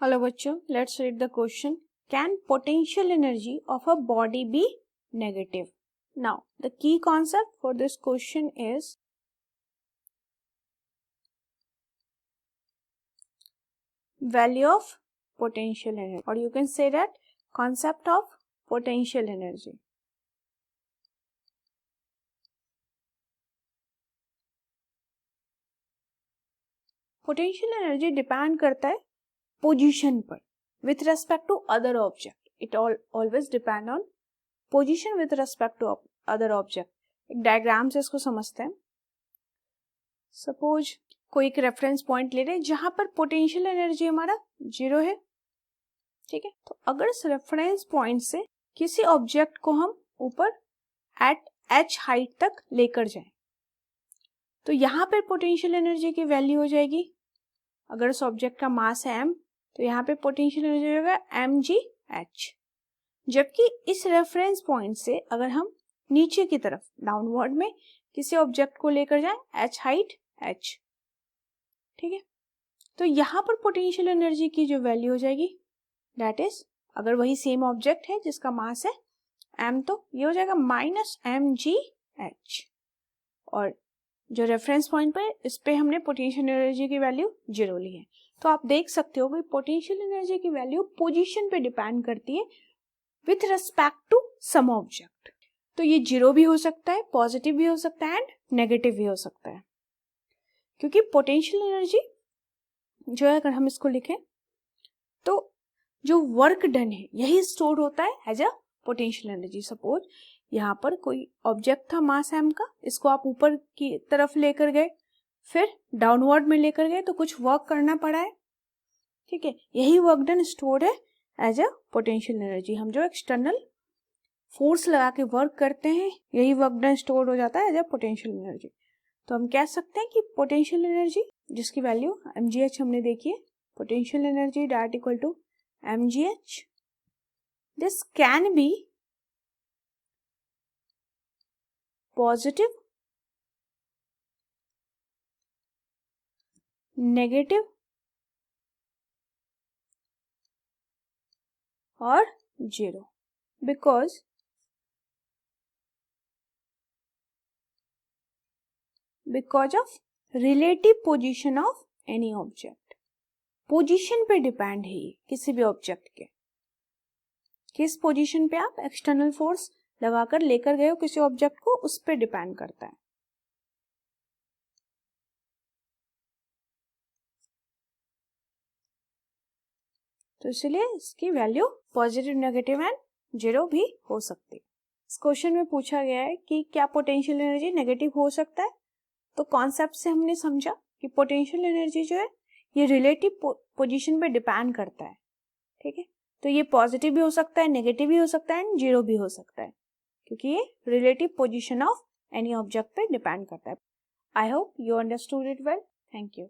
Hello बच्चों, let's read the question. Can potential energy of a body be negative? Now the key concept for this question is value of potential energy, or you can say that concept of potential energy. Potential energy depend करता है position पर with respect to other object. It always depend on position with respect to other object. एक diagram से इसको समझते हैं. Suppose कोई एक रेफरेंस पॉइंट ले रहे हैं जहां पर पोटेंशियल एनर्जी हमारा 0 है. ठीक है, तो अगर इस रेफरेंस पॉइंट से किसी ऑब्जेक्ट को हम ऊपर एट h हाइट तक लेकर जाएं, तो यहाँ पर पोटेंशियल एनर्जी की वैल्यू हो जाएगी. अगर उस ऑब्जेक्ट का मास है m, तो यहाँ पे पोटेंशियल एनर्जी होगा mgh. जबकि इस रेफरेंस पॉइंट से अगर हम नीचे की तरफ डाउनवर्ड में किसी ऑब्जेक्ट को लेकर जाएं h हाइट h, ठीक है, तो यहाँ पर पोटेंशियल एनर्जी की जो वैल्यू हो जाएगी दैट इज, अगर वही सेम ऑब्जेक्ट है जिसका मास है m, तो ये हो जाएगा -mgh. और जो रेफरेंस पॉइंट पे इस पे हमने पोटेंशियल एनर्जी की वैल्यू 0 ली है. तो आप देख सकते हो कि पोटेंशियल एनर्जी की वैल्यू पोजीशन पे डिपेंड करती है with respect to some object. तो ये 0 भी हो सकता है, पॉजिटिव भी हो सकता है एंड नेगेटिव भी हो सकता है, क्योंकि पोटेंशियल एनर्जी जो है, अगर हम इसको लिखें तो जो वर्क डन है यही स्टोर होता है as a potential energy. Suppose यहाँ पर कोई ऑब्जेक्ट था मास m का, इसको आप ऊपर की तरफ लेकर गए, फिर डाउनवर्ड में लेकर गए, तो कुछ वर्क करना पड़ा है. ठीक है, यही वर्क डन स्टोर्ड है एज अ पोटेंशियल एनर्जी. हम जो एक्सटर्नल फोर्स लगा के वर्क करते हैं, यही वर्क डन स्टोर्ड हो जाता है एज अ पोटेंशियल एनर्जी. तो हम कह सकते हैं कि पोटेंशियल एनर्जी जिसकी वैल्यू mgh हमने देखी है, potential energy that equal to mgh. This can be positive, negative और 0, because of relative position of any object. Position पे डिपेंड है ये किसी भी ऑब्जेक्ट के, किस पोजीशन पे आप एक्सटर्नल फोर्स लगाकर लेकर गए हो किसी ऑब्जेक्ट को, उस पे डिपेंड करता है. तो इसलिए इसकी वैल्यू पॉजिटिव, नेगेटिव एंड 0 भी हो सकती है. इस क्वेश्चन में पूछा गया है कि क्या पोटेंशियल एनर्जी नेगेटिव हो सकता है. तो कॉन्सेप्ट से हमने समझा कि पोटेंशियल एनर्जी जो है ये रिलेटिव पोजीशन पे डिपेंड करता है. ठीक है, तो ये पॉजिटिव भी हो सकता है, नेगेटिव भी हो सकता है एंड 0 भी हो सकता है, क्योंकि ये relative position of any object पे डिपेंड करता है. I hope you understood it well. Thank you.